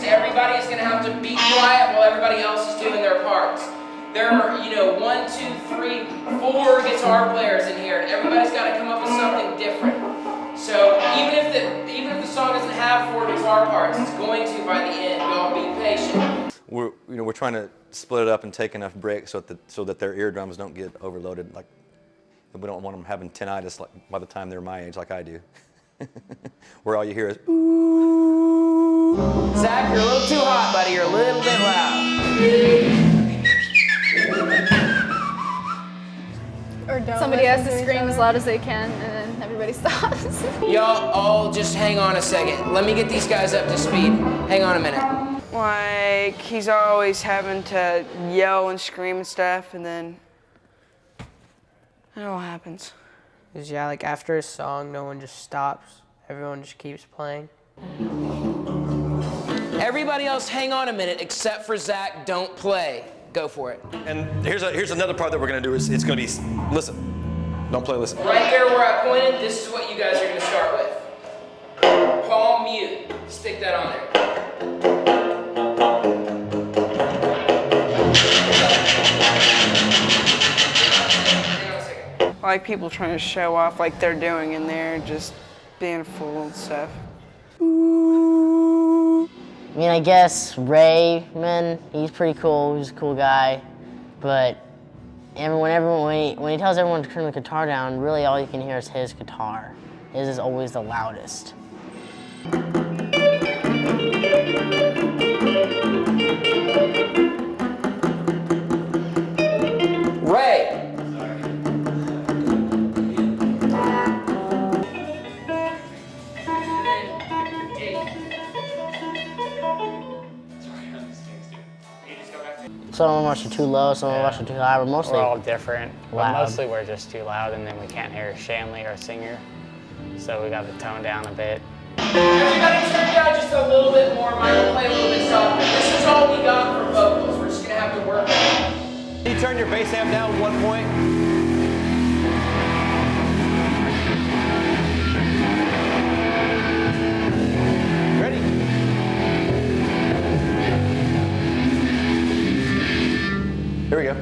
Everybody's going to have to be quiet while everybody else is doing their parts. There are, 1, 2, 3, 4 guitar players in here, and everybody's got to come up with something different. So even if the song doesn't have 4 guitar parts, it's going to by the end. Y'all be patient. We're trying to split it up and take enough breaks so that their eardrums don't get overloaded. Like, we don't want them having tinnitus by the time they're my age, like I do, where all you hear is ooh. Zach, you're a little too hot, buddy. You're a little bit loud. Somebody has to scream as loud as they can, and then everybody stops. Y'all all just hang on a second. Let me get these guys up to speed. Hang on a minute. Like, he's always having to yell and scream and stuff, and then it all happens. Yeah, like after a song, no one just stops. Everyone just keeps playing. Everybody else hang on a minute except for Zach. Don't play. Go for it. And here's another part that we're going to do is it's going to be listen. Don't play, listen. Right there where I pointed, this is what you guys are going to start with. Palm mute. Stick that on there. Hang on a second. I like people trying to show off like they're doing in there, just being full and stuff. I mean, I guess Raymond, he's pretty cool, he's a cool guy, but when he tells everyone to turn the guitar down, really all you can hear is his guitar. His is always the loudest. Ray. Some of us are too low, some of us are too high. We're all different, but loud. mostly we're just too loud, and then we can't hear Shanley, our singer, so we got to tone down a bit. Everybody turn down just a little bit more. Mine will play a little bit softer. This is all we got for vocals. We're just going to have to work on it. Can you turn your bass amp down 1 point? Here we go.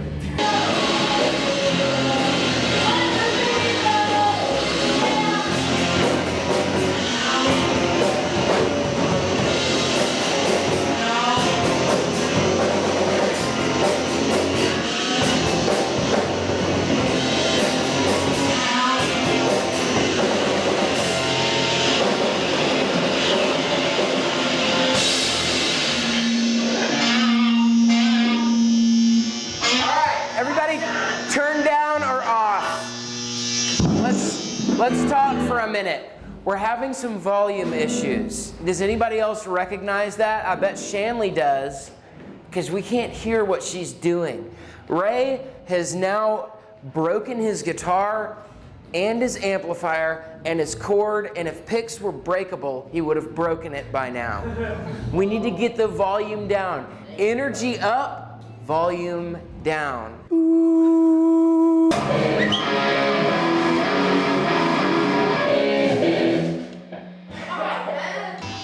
Let's talk for a minute. We're having some volume issues. Does anybody else recognize that? I bet Shanley does, because we can't hear what she's doing. Ray has now broken his guitar and his amplifier and his cord, and if picks were breakable, he would have broken it by now. We need to get the volume down. Energy up, volume down.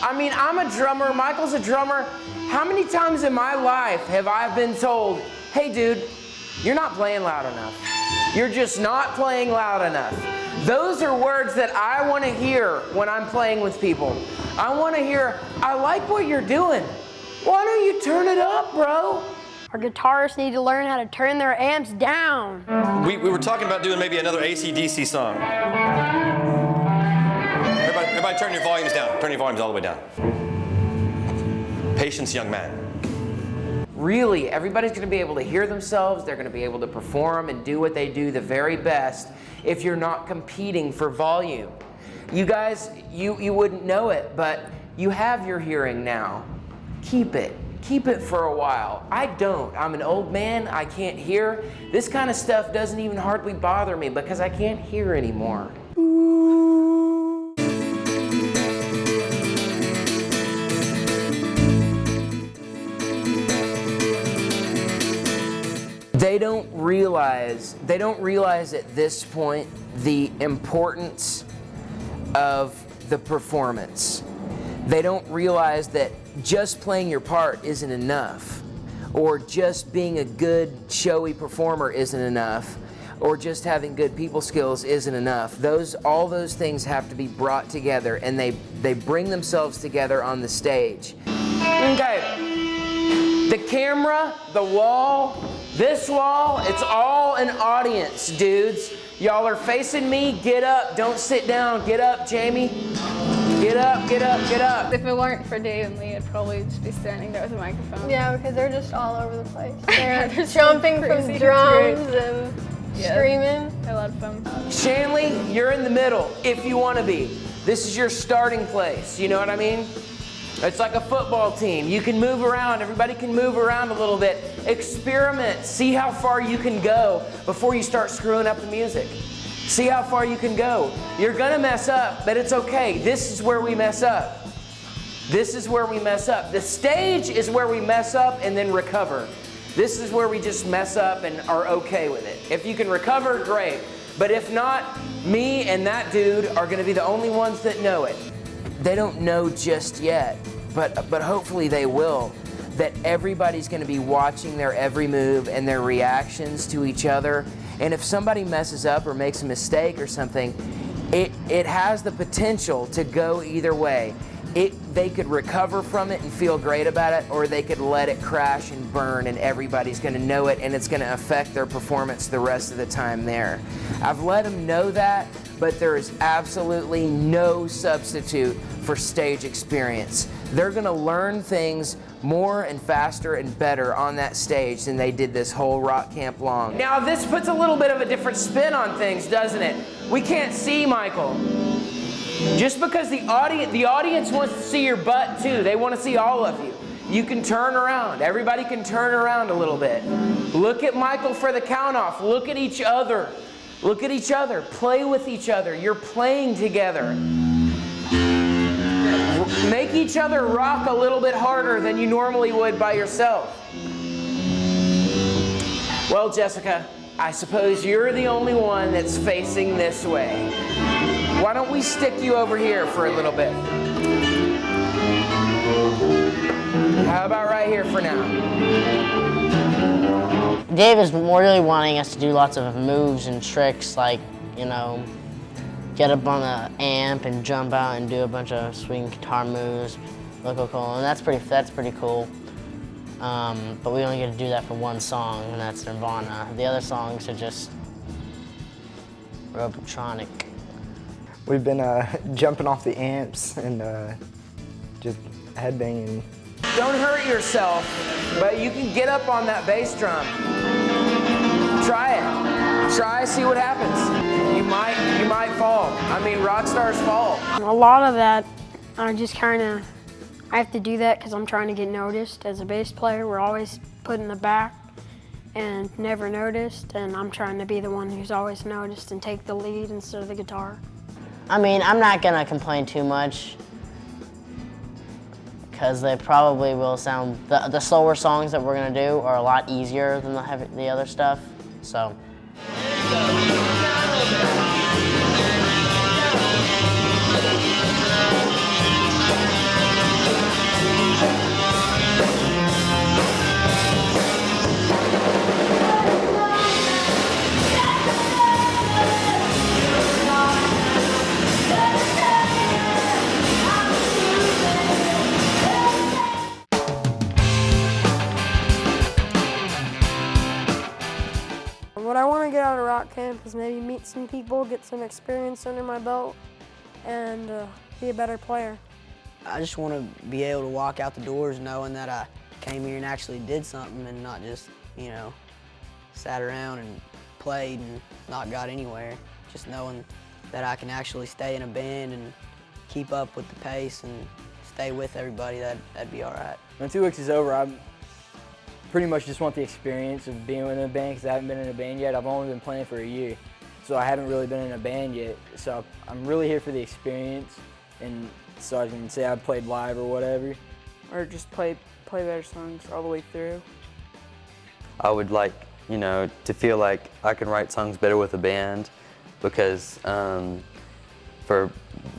I mean, I'm a drummer, Michael's a drummer. How many times in my life have I been told, hey dude, you're not playing loud enough? You're just not playing loud enough. Those are words that I want to hear when I'm playing with people. I want to hear, I like what you're doing. Why don't you turn it up, bro? Our guitarists need to learn how to turn their amps down. We were talking about doing maybe another AC/DC song. Everybody turn your volumes down. Turn your volumes all the way down. Patience, young man. Really, everybody's going to be able to hear themselves. They're going to be able to perform and do what they do the very best if you're not competing for volume. You guys, you wouldn't know it, but you have your hearing now. Keep it. Keep it for a while. I don't. I'm an old man. I can't hear. This kind of stuff doesn't even hardly bother me because I can't hear anymore. They don't realize at this point the importance of the performance. They don't realize that just playing your part isn't enough, or just being a good showy performer isn't enough, or just having good people skills isn't enough. All those things have to be brought together, and they bring themselves together on the stage. Okay, the camera, the wall, this wall, it's all an audience, dudes. Y'all are facing me, get up, don't sit down, get up, Jamie. Get up, get up, get up. If it weren't for Dave and Lee, I'd probably just be standing there with a microphone. Yeah, because they're just all over the place. They're They're jumping from crazy. drums and Yeah. screaming. They're a lot of fun. Shanley, you're in the middle if you want to be. This is your starting place, you know what I mean? It's like a football team. You can move around, everybody can move around a little bit. Experiment, see how far you can go before you start screwing up the music. See how far you can go. You're gonna mess up, but it's okay. This is where we mess up. This is where we mess up. The stage is where we mess up and then recover. This is where we just mess up and are okay with it. If you can recover, great. But if not, me and that dude are gonna be the only ones that know it. They don't know just yet, but hopefully they will. That everybody's gonna be watching their every move and their reactions to each other. And if somebody messes up or makes a mistake or something, it has the potential to go either way. They could recover from it and feel great about it, or they could let it crash and burn and everybody's gonna know it and it's gonna affect their performance the rest of the time there. I've let them know that, but there is absolutely no substitute for stage experience. They're gonna learn things more and faster and better on that stage than they did this whole rock camp long. Now this puts a little bit of a different spin on things, doesn't it? We can't see Michael. Just because the audience wants to see your butt too. They want to see all of you. You can turn around. Everybody can turn around a little bit. Look at Michael for the count off. Look at each other. Look at each other. Play with each other. You're playing together. Make each other rock a little bit harder than you normally would by yourself. Well, Jessica, I suppose you're the only one that's facing this way. Why don't we stick you over here for a little bit? How about right here for now? Dave is more really wanting us to do lots of moves and tricks, like, you know, get up on the amp and jump out and do a bunch of swing guitar moves, look cool, and that's pretty cool. But we only get to do that for one song, and that's Nirvana. The other songs are just Robotronic. We've been jumping off the amps and just headbanging. Don't hurt yourself, but you can get up on that bass drum. Try it. Try, see what happens. You might fall. I mean, rock stars fall. A lot of that, I just I have to do that because I'm trying to get noticed as a bass player. We're always put in the back and never noticed, and I'm trying to be the one who's always noticed and take the lead instead of the guitar. I mean, I'm not gonna complain too much because they probably will sound, the slower songs that we're gonna do are a lot easier than the other stuff, so. to rock camp is maybe meet some people, get some experience under my belt, and be a better player. I just want to be able to walk out the doors knowing that I came here and actually did something and not just, you know, sat around and played and not got anywhere. Just knowing that I can actually stay in a band and keep up with the pace and stay with everybody, that'd be all right. When 2 weeks is over, I pretty much just want the experience of being in a band because I haven't been in a band yet. I've only been playing for a year, so I haven't really been in a band yet. So I'm really here for the experience, and so I can say I played live or whatever. Or just play better songs all the way through. I would like, you know, to feel like I can write songs better with a band because for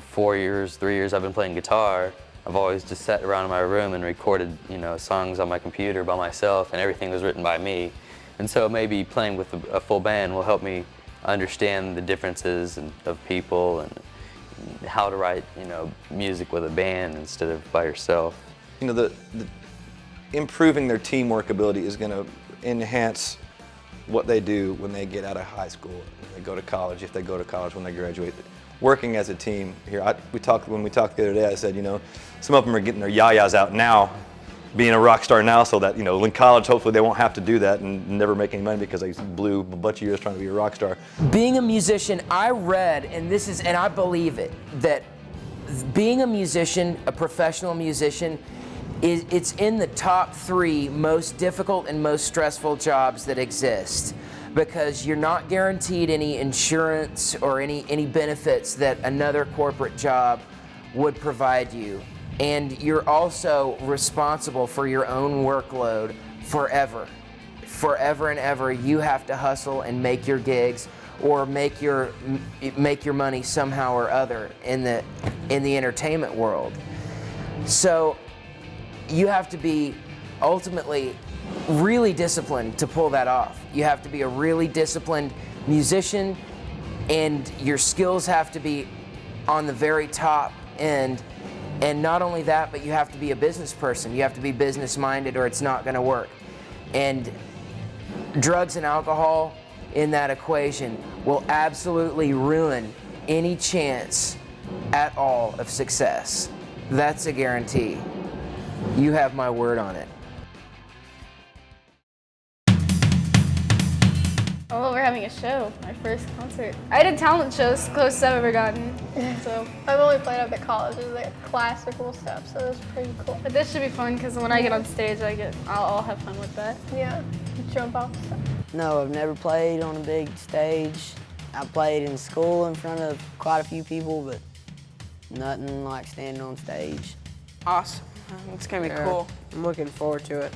4 years, 3 years I've been playing guitar. I've always just sat around in my room and recorded, you know, songs on my computer by myself, and everything was written by me. And so maybe playing with a full band will help me understand the differences of people and how to write, you know, music with a band instead of by yourself. You know, the improving their teamwork ability is going to enhance what they do when they get out of high school, when they go to college, if they go to college, when they graduate. Working as a team here, when we talked the other day, I said, you know, some of them are getting their yayas out now, being a rock star now, so that, you know, in college, hopefully they won't have to do that and never make any money because they blew a bunch of years trying to be a rock star. Being a musician, I read, and I believe it, that being a musician, a professional musician, it's in the top 3 most difficult and most stressful jobs that exist, because you're not guaranteed any insurance or any benefits that another corporate job would provide you. And you're also responsible for your own workload forever. Forever and ever, you have to hustle and make your gigs or make your money somehow or other in the entertainment world. So you have to be ultimately really disciplined to pull that off. You have to be a really disciplined musician, and your skills have to be on the very top end. And not only that, but you have to be a business person. You have to be business minded or it's not going to work. And drugs and alcohol in that equation will absolutely ruin any chance at all of success. That's a guarantee. You have my word on it. Oh, we're having a show, my first concert. I did talent shows, closest I've ever gotten. So I've only played up at college, it was like classical stuff, so it was pretty cool. but this should be fun because when I get on stage, I'll have fun with that. Yeah, jump off stuff. No, I've never played on a big stage. I played in school in front of quite a few people, but nothing like standing on stage. Awesome. It's gonna be cool. I'm looking forward to it.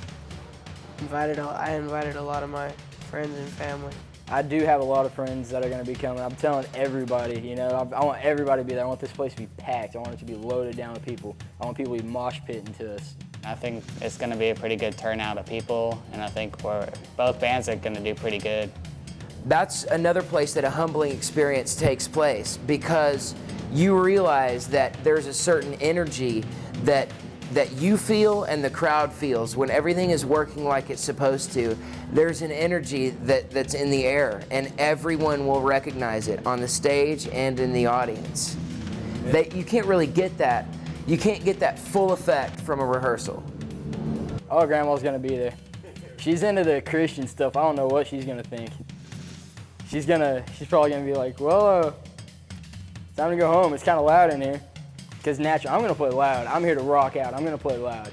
I invited a lot of my friends and family. I do have a lot of friends that are going to be coming. I'm telling everybody, you know, I want everybody to be there. I want this place to be packed. I want it to be loaded down with people. I want people to be mosh pitting to us. I think it's going to be a pretty good turnout of people, and I think both bands are going to do pretty good. That's another place that a humbling experience takes place, because you realize that there's a certain energy that you feel and the crowd feels when everything is working like it's supposed to. There's an energy that's in the air, and everyone will recognize it on the stage and in the audience. You can't really get that. You can't get that full effect from a rehearsal. Oh, Grandma's gonna be there. She's into the Christian stuff. I don't know what she's gonna think. She's probably gonna be like, well, time to go home. It's kind of loud in here. Because naturally, I'm gonna play loud. I'm here to rock out. I'm gonna play loud.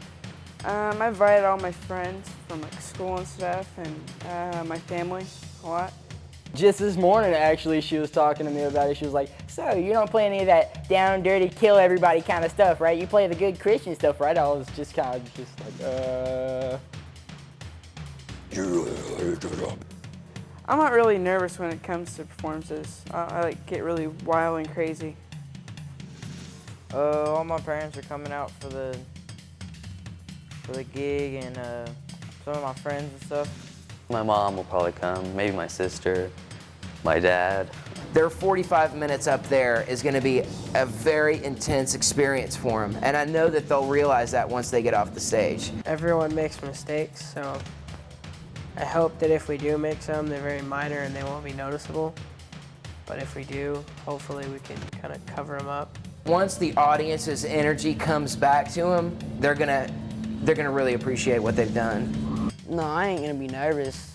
I invited all my friends from like school and stuff, and my family a lot. Just this morning, actually, she was talking to me about it. She was like, so you don't play any of that down, dirty, kill everybody kind of stuff, right? You play the good Christian stuff, right? I was just kind of just like, I'm not really nervous when it comes to performances. I like get really wild and crazy. All my parents are coming out for the gig, and some of my friends and stuff. My mom will probably come, maybe my sister, my dad. Their 45 minutes up there is going to be a very intense experience for them, and I know that they'll realize that once they get off the stage. Everyone makes mistakes, so I hope that if we do make some, they're very minor and they won't be noticeable. But if we do, hopefully we can kind of cover them up. Once the audience's energy comes back to them, they're gonna really appreciate what they've done. No, I ain't gonna be nervous.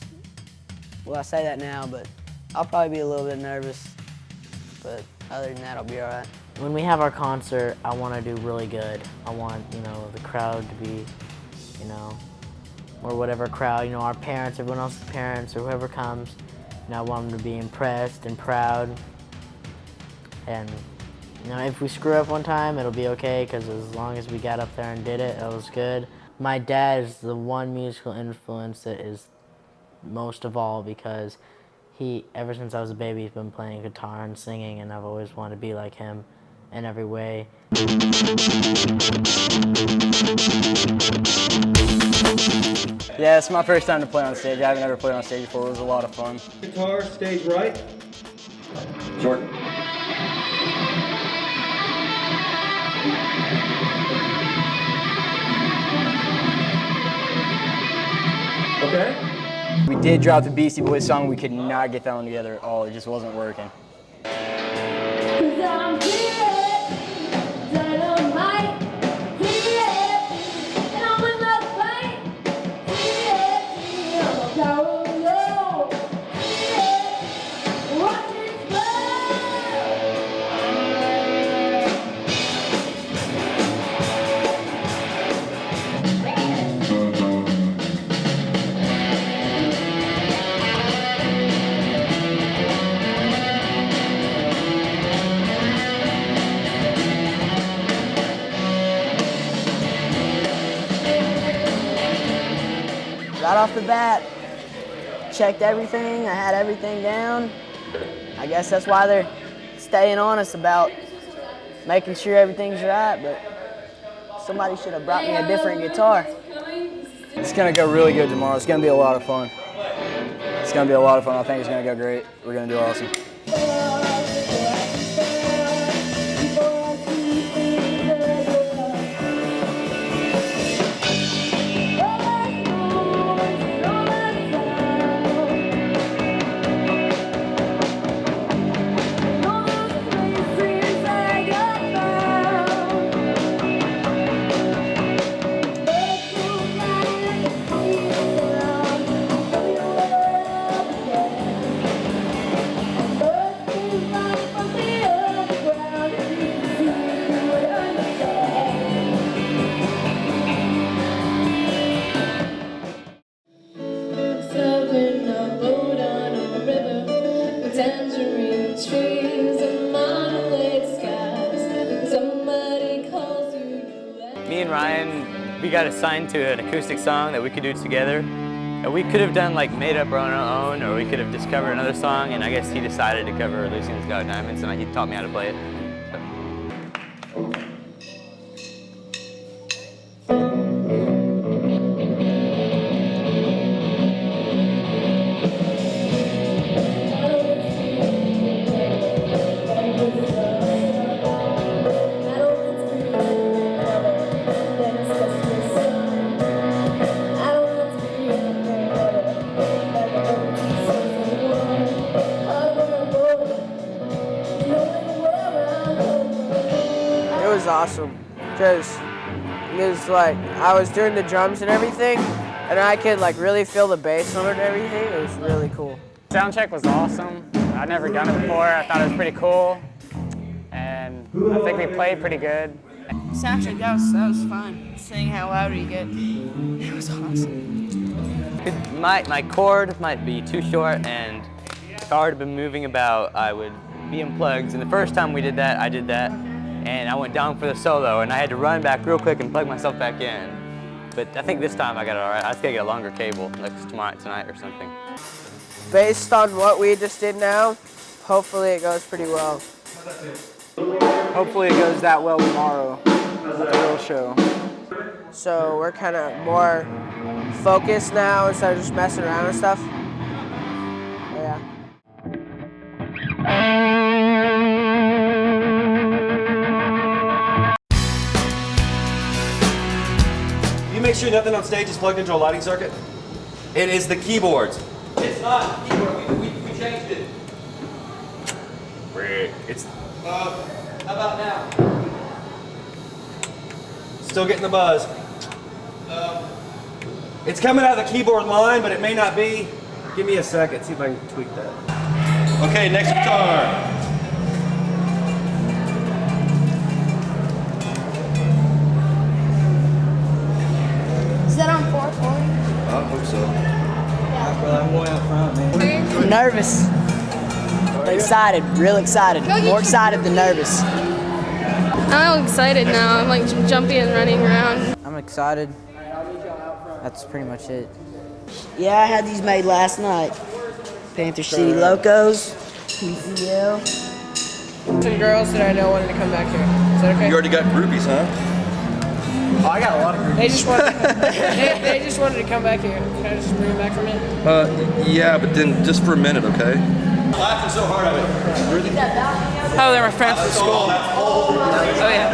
Well, I say that now, but I'll probably be a little bit nervous. But other than that, I'll be all right. When we have our concert, I want to do really good. I want, you know, the crowd to be, you know, or whatever crowd, you know, our parents, everyone else's parents, or whoever comes, you know, I want them to be impressed and proud. And, you know, if we screw up one time, it'll be okay, because as long as we got up there and did it, it was good. My dad is the one musical influence that is most of all, because he, ever since I was a baby, he's been playing guitar and singing, and I've always wanted to be like him in every way. Yeah, it's my first time to play on stage. I haven't ever played on stage before. It was a lot of fun. Guitar, stage right. Short. Okay. We did drop the Beastie Boys song. We could not get that one together at all. It just wasn't working. Right off the bat, checked everything. I had everything down. I guess that's why they're staying on us about making sure everything's right, but somebody should have brought me a different guitar. It's gonna go really good tomorrow. It's gonna be a lot of fun. It's gonna be a lot of fun. I think it's gonna go great. We're gonna do awesome. Me and Ryan, we got assigned to an acoustic song that we could do together. And we could have done like made up our own, or we could have discovered another song, and I guess he decided to cover Lucian's Got Diamonds, and he taught me how to play it. It was awesome, because like I was doing the drums and everything, and I could like really feel the bass on it and everything. It was really cool. Soundcheck was awesome. I'd never done it before. I thought it was pretty cool, and I think we played pretty good. Soundcheck, that was fun. Seeing how loud we get, it was awesome. My chord might be too short, and if I were to be moving about, I would be unplugged. And the first time we did that, I did that, and I went down for the solo, and I had to run back real quick and plug myself back in. But I think this time I got it all right. I just gotta get a longer cable, like tonight or something. Based on what we just did now, hopefully it goes pretty well. Hopefully it goes that well tomorrow at the real show. So we're kind of more focused now instead of just messing around and stuff. Yeah. You make sure nothing on stage is plugged into a lighting circuit? It is the keyboards. It's not the keyboard. We changed it. It's. How about now? Still getting the buzz. It's coming out of the keyboard line, but it may not be. Give me a second. See if I can tweak that. Okay, next guitar. Is that on 440? I hope so. I'm going out front, man. I'm nervous. Excited, real excited. More excited than nervous. I'm excited now. I'm like jumping and running around. I'm excited. That's pretty much it. Yeah, I had these made last night. Panther City Locos, PCL. Some girls that I know wanted to come back here. Is that okay? You already got groupies, huh? Oh, I got a lot of groupies. They just wanted to come back here. Can I just bring them back for a minute? Yeah, but then just for a minute, okay? Laughing so hard at it. Oh, they're my friends from school. Oh, yeah.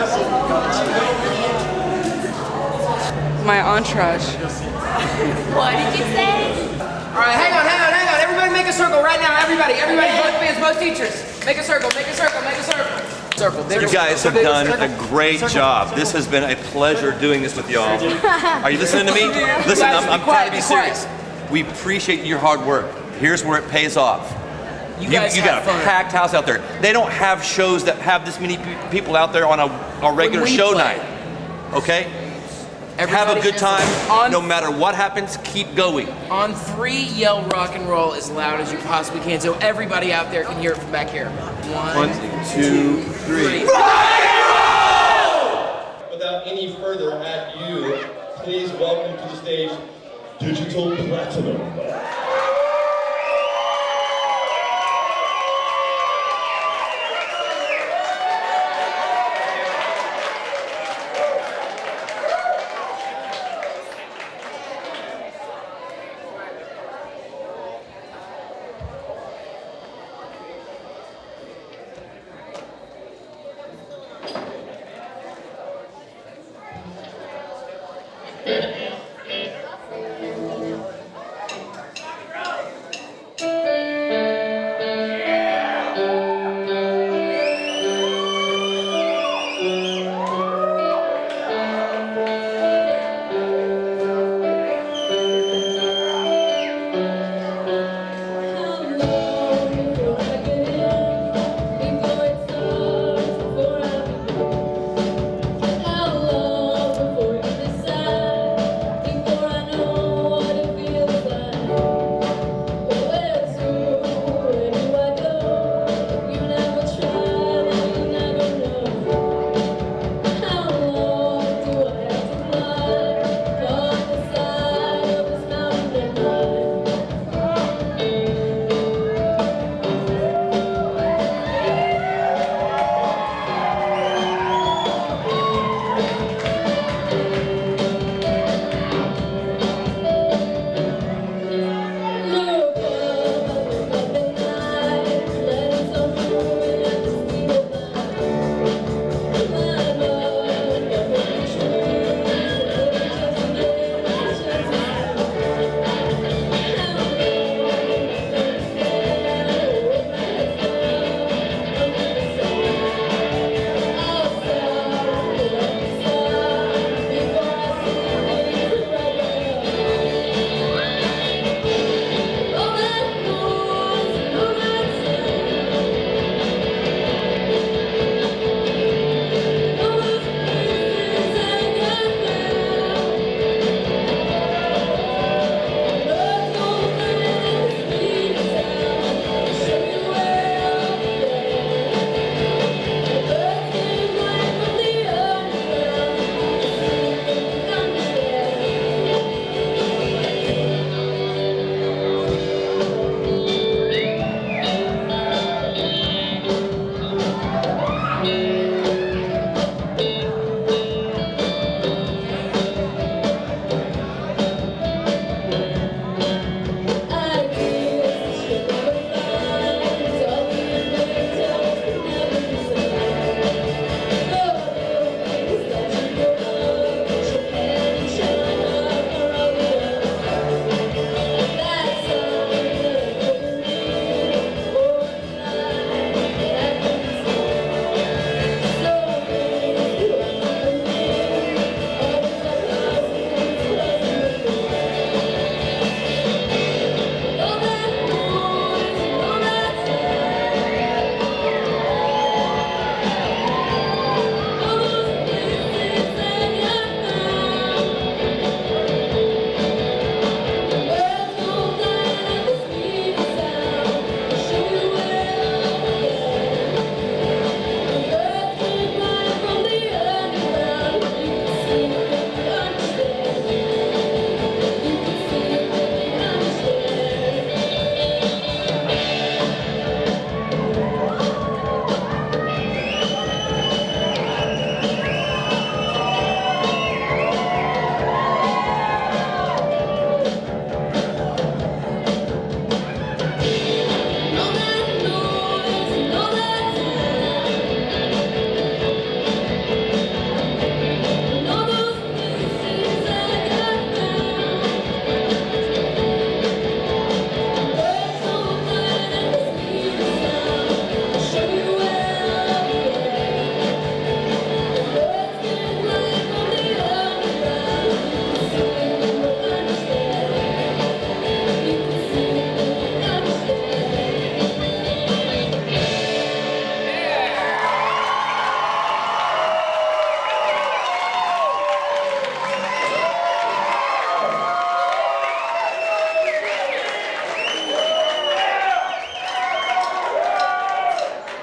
My entourage. What did you say? All right, hang on. Everybody make a circle right now. Everybody, both fans, both teachers. Make a circle. Circle. You guys have done a great job. This has been a pleasure doing this with y'all. Are you listening to me? Listen, I'm trying to be serious. We appreciate your hard work. Here's where it pays off. You got a packed house out there. They don't have shows that have this many people out there on a regular show night. Okay? Have a good time. No matter what happens, keep going. On 3, yell rock and roll as loud as you possibly can so everybody out there can hear it from back here. 1, 2, 3. Without any further ado, please welcome to the stage Digital Platinum.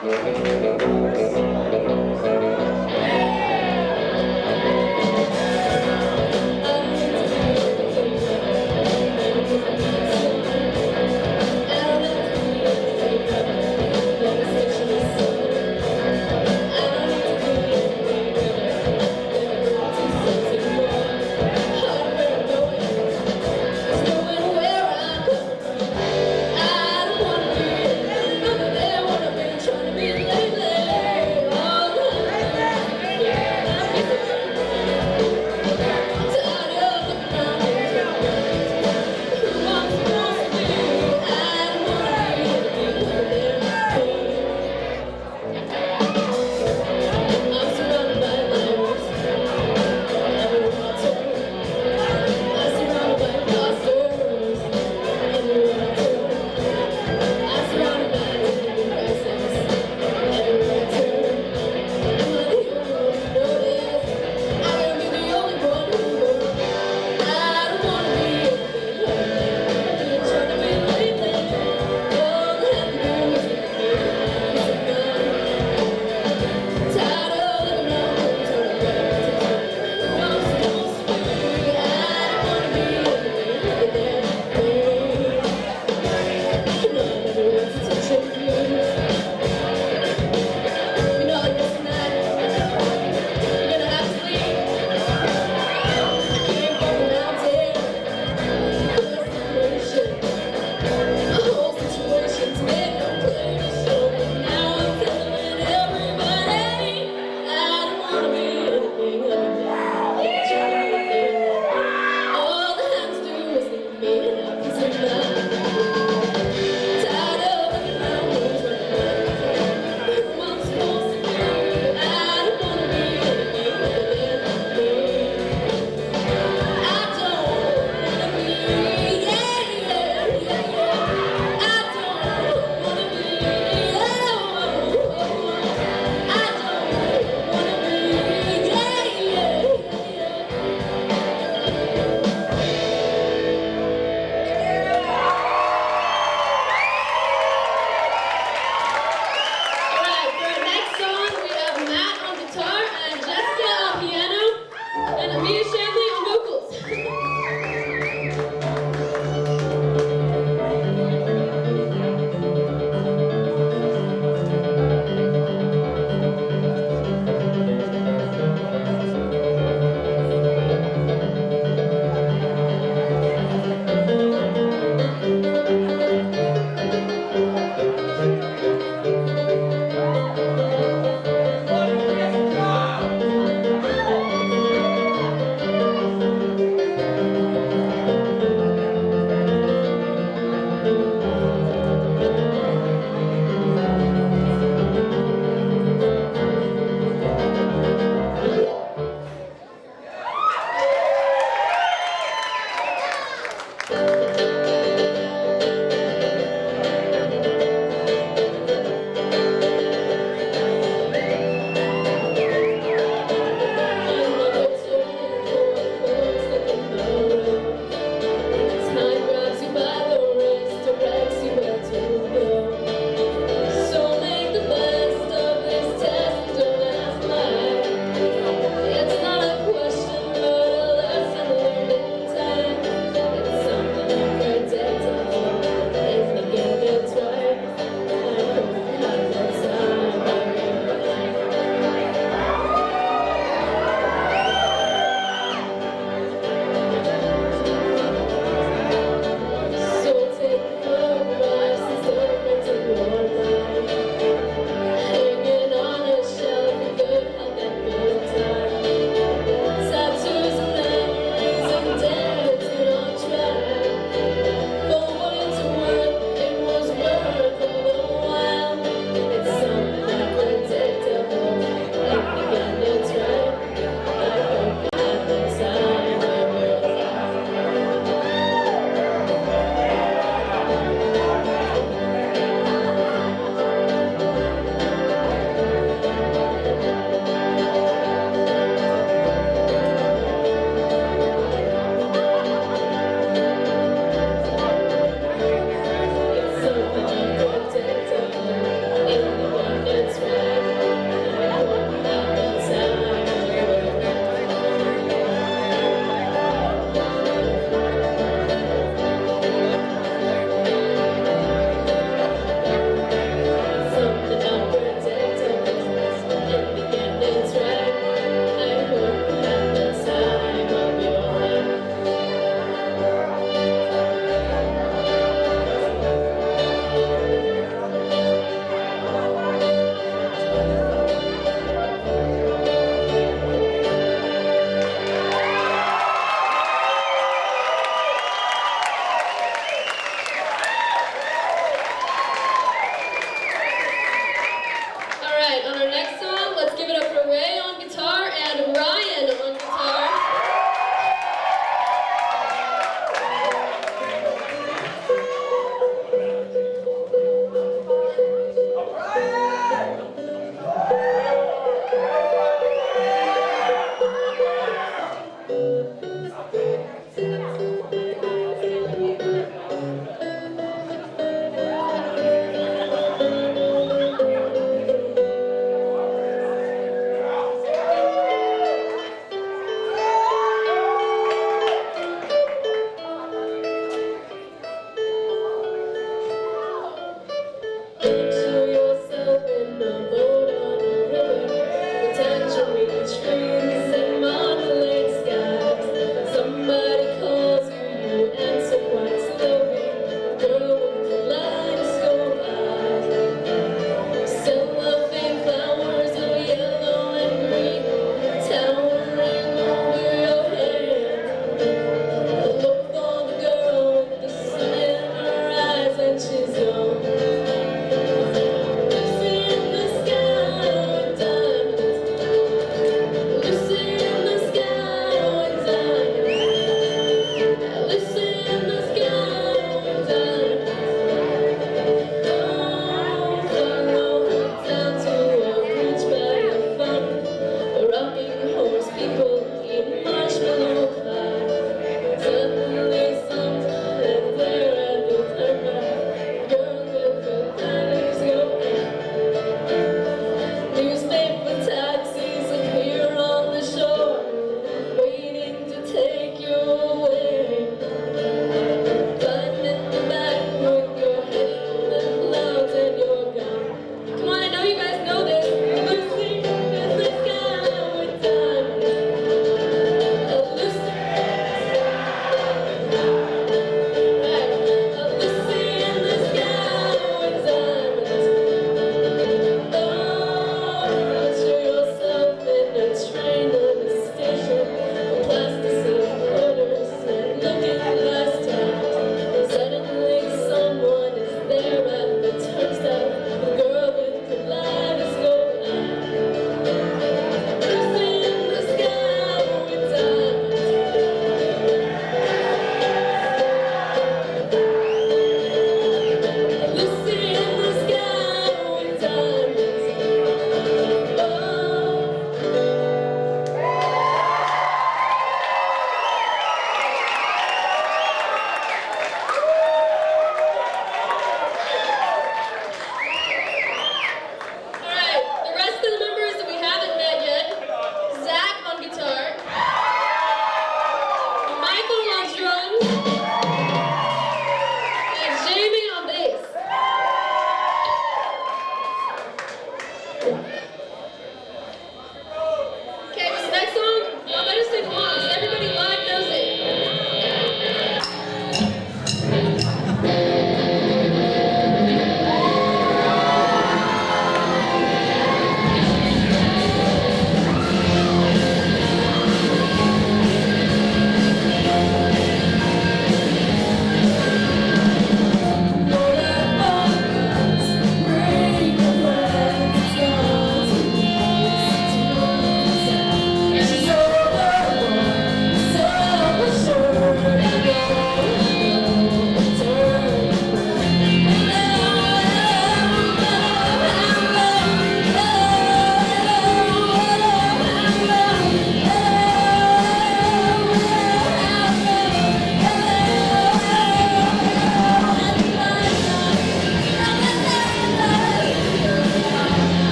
Trying to be lately, oh,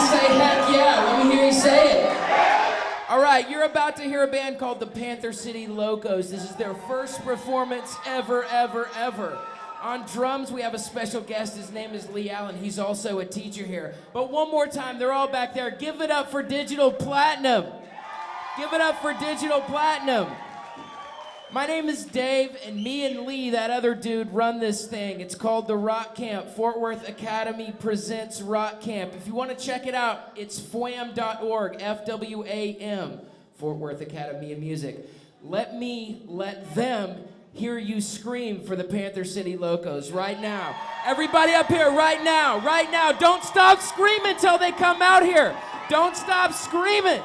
say heck yeah. Let me hear you say it. All right, you're about to hear a band called the Panther City Locos. This is their first performance ever. On drums, we have a special guest. His name is Lee Allen. He's also a teacher here. But one more time, they're all back there. Give it up for Digital Platinum. Give it up for Digital Platinum. My name is Dave, and me and Lee, that other dude, run this thing. It's called the Rock Camp. Fort Worth Academy presents Rock Camp. If you want to check it out, it's fwam.org, F-W-A-M, Fort Worth Academy of Music. Let them hear you scream for the Panther City Locos right now. Everybody up here, right now. Don't stop screaming till they come out here. Don't stop screaming.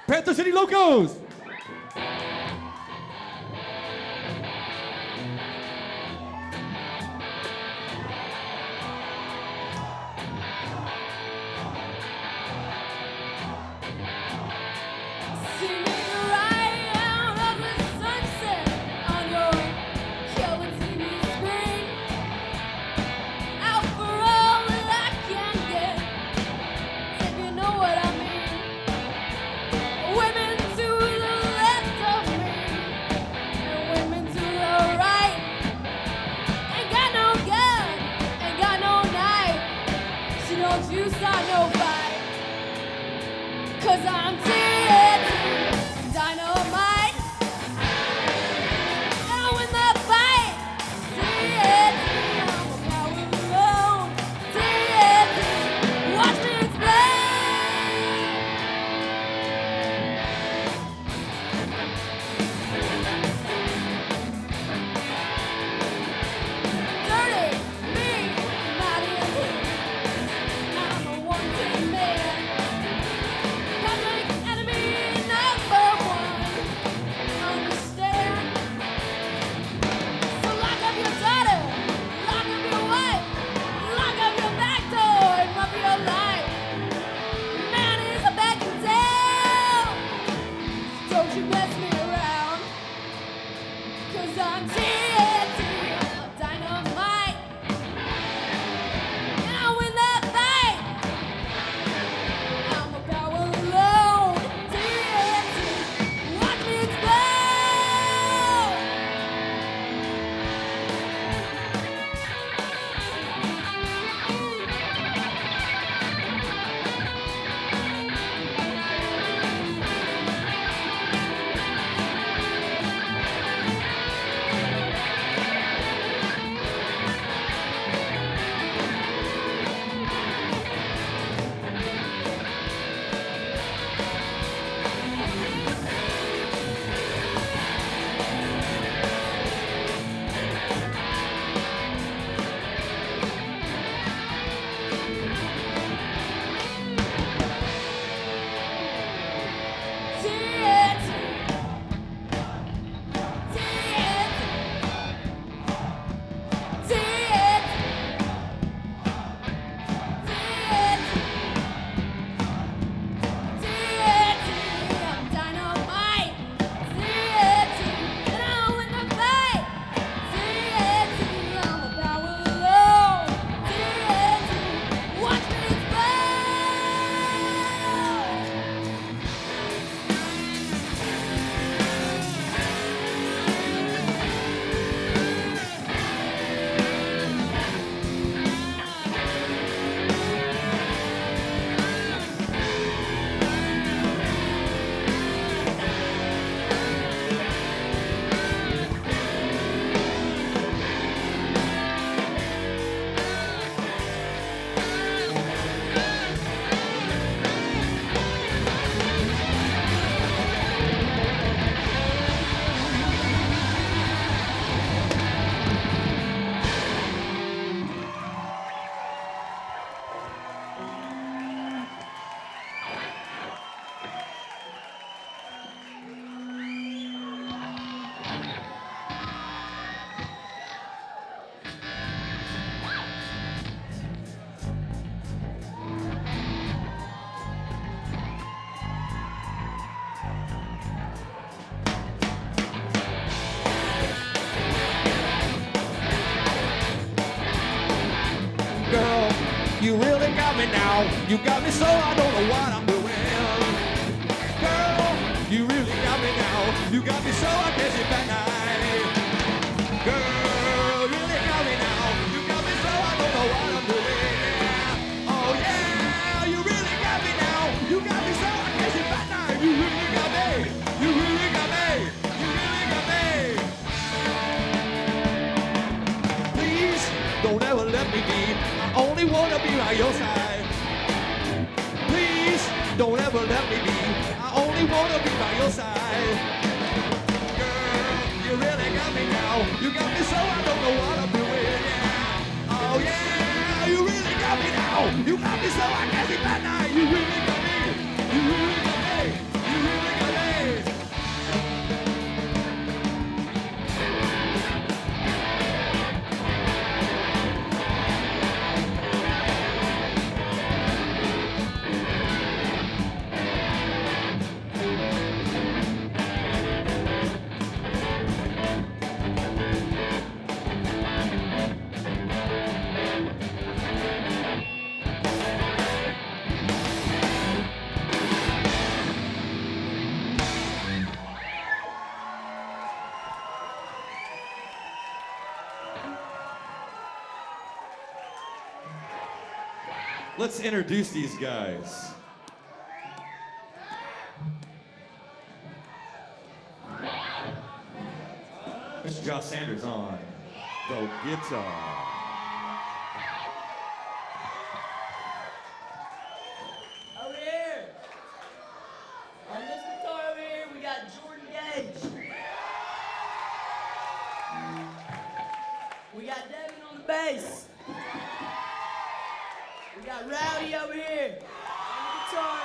Panther City Locos! You start no fight, 'cause I'm TNT, dynamite, and I win the fight. TNT, I'm a power alone. TNT, watch me explain. Dirty, mean, mighty and clean. I'm a one-team man. Public enemy number one. Understand? So lock up your daughter, lock up your wife, lock up your back door and rub your life. Man is back in town. Don't you mess me around, 'cause I'm TNT, I'm dynamite, and I win that fight. I'm a power alone. TNT, watch me explode. you really got me now. You got me so I don't know what I'm doing. Girl, you really got me now. You got me so I can't sleep at night. Girl, you really got me now. You got me so I don't know what I'm doing. Oh yeah, you really got me now. You got me so I can't sleep at night. You really got me. You really got me. You really got me. Please don't ever let me be. I only wanna be by your side. Please don't ever let me be. I only wanna be by your side. Girl, you really got me now. You got me so I don't know what I'm doing. Yeah. Oh yeah, you really got me now. You got me so I can't sleep at night. You really got me. You really got me. You really got me. Let's introduce these guys. Mr. Josh Sanders on the guitar. Over here. On this guitar over here, we got Jordan Gage. We got Devin on the bass. We got Rowdy over here on the guitar.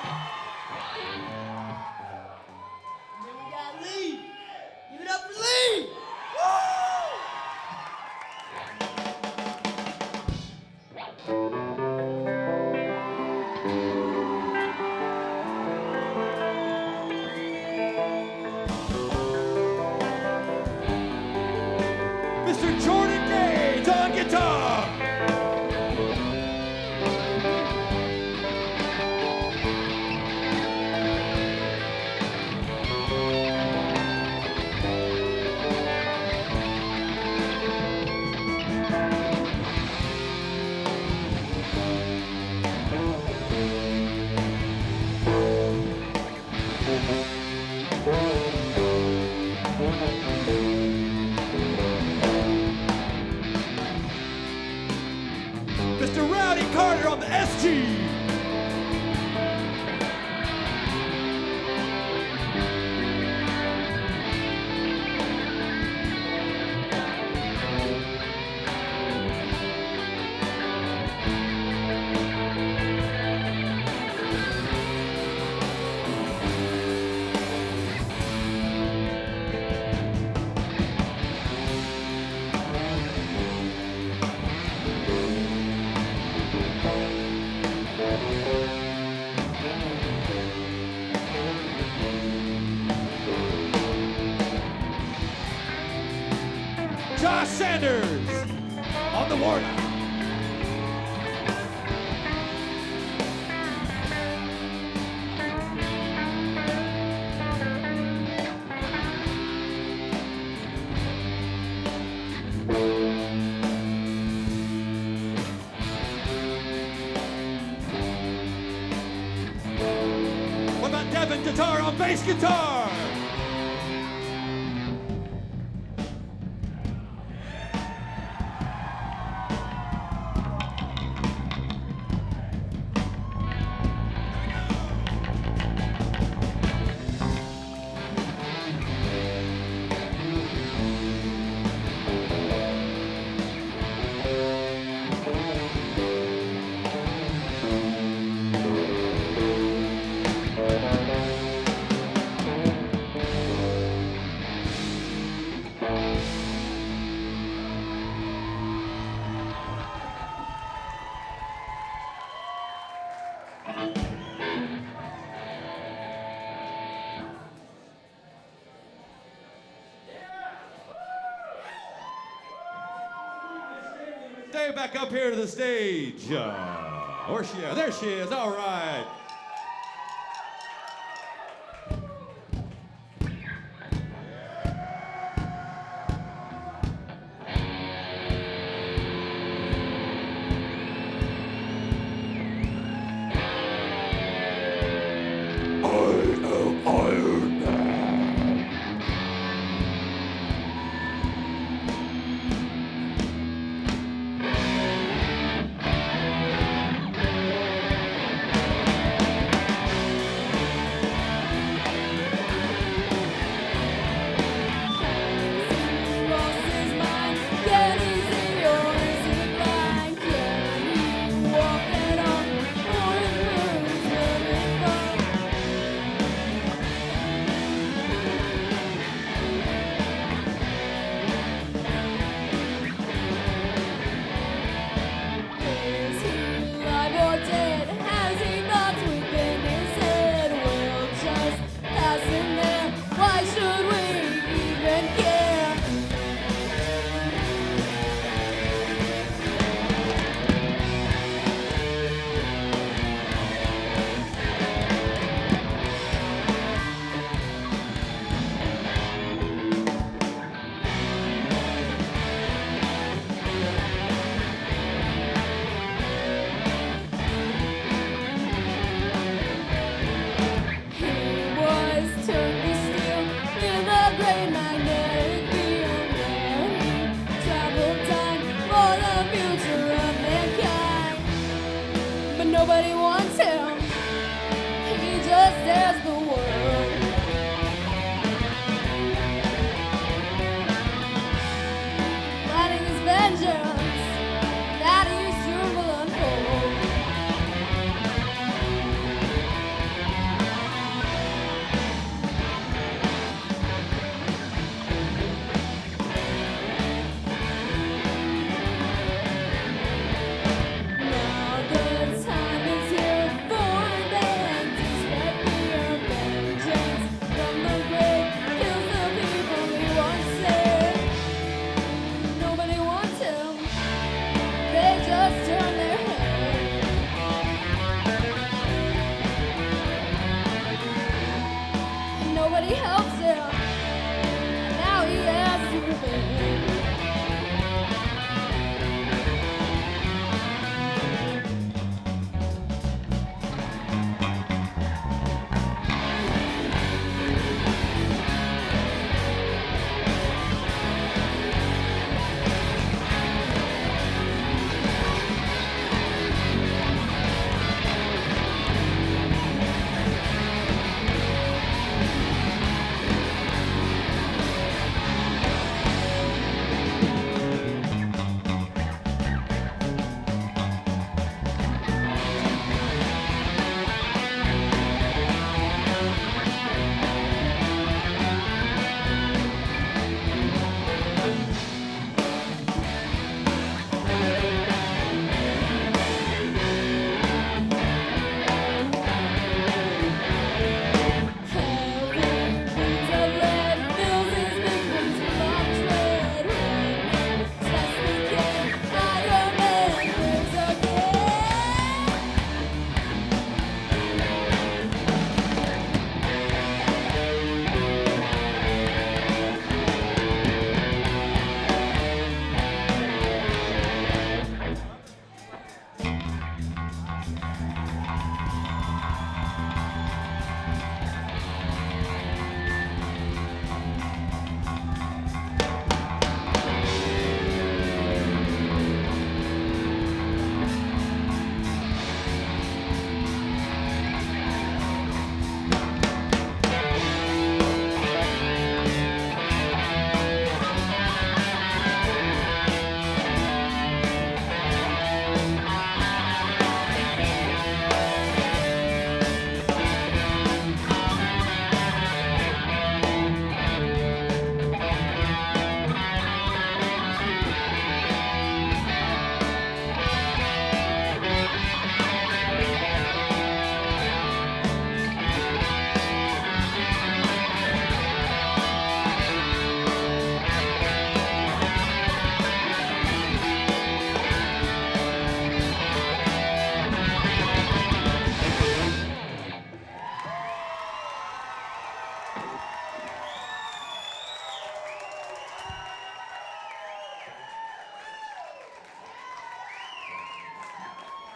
And then we got Lee. Give it up for Lee. Mr. Jordan Gage on guitar. Mr. Rowdy Carter on the SG. Josh Sanders on the Warlock. What about Devin guitar on bass guitar? Dave, back up here to the stage. Where's she at? There she is. All right. Nobody wants him. He just dares the world. Planning his vengeance that he soon will unfold. Now the time is here.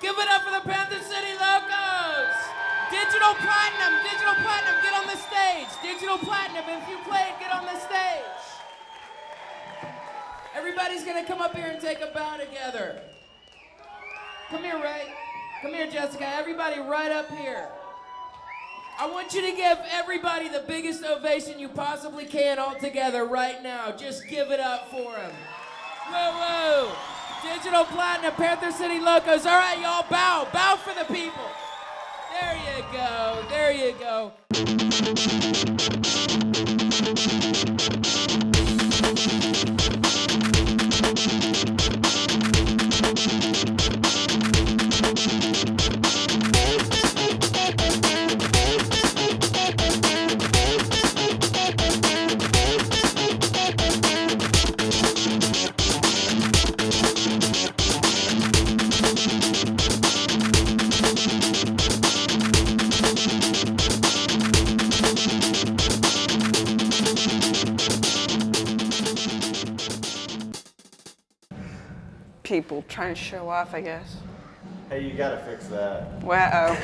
Give it up for the Panther City Locos. Digital Platinum, get on the stage. Digital Platinum, if you played, get on the stage. Everybody's gonna come up here and take a bow together. Come here, Ray. Come here, Jessica. Everybody right up here. I want you to give everybody the biggest ovation you possibly can all together right now. Just give it up for them. Woo woo. Digital Platinum, Panther City Locos. All right, y'all, bow. Bow for the people. There you go. There you go. People trying to show off, I guess. Hey, you gotta fix that. Wow.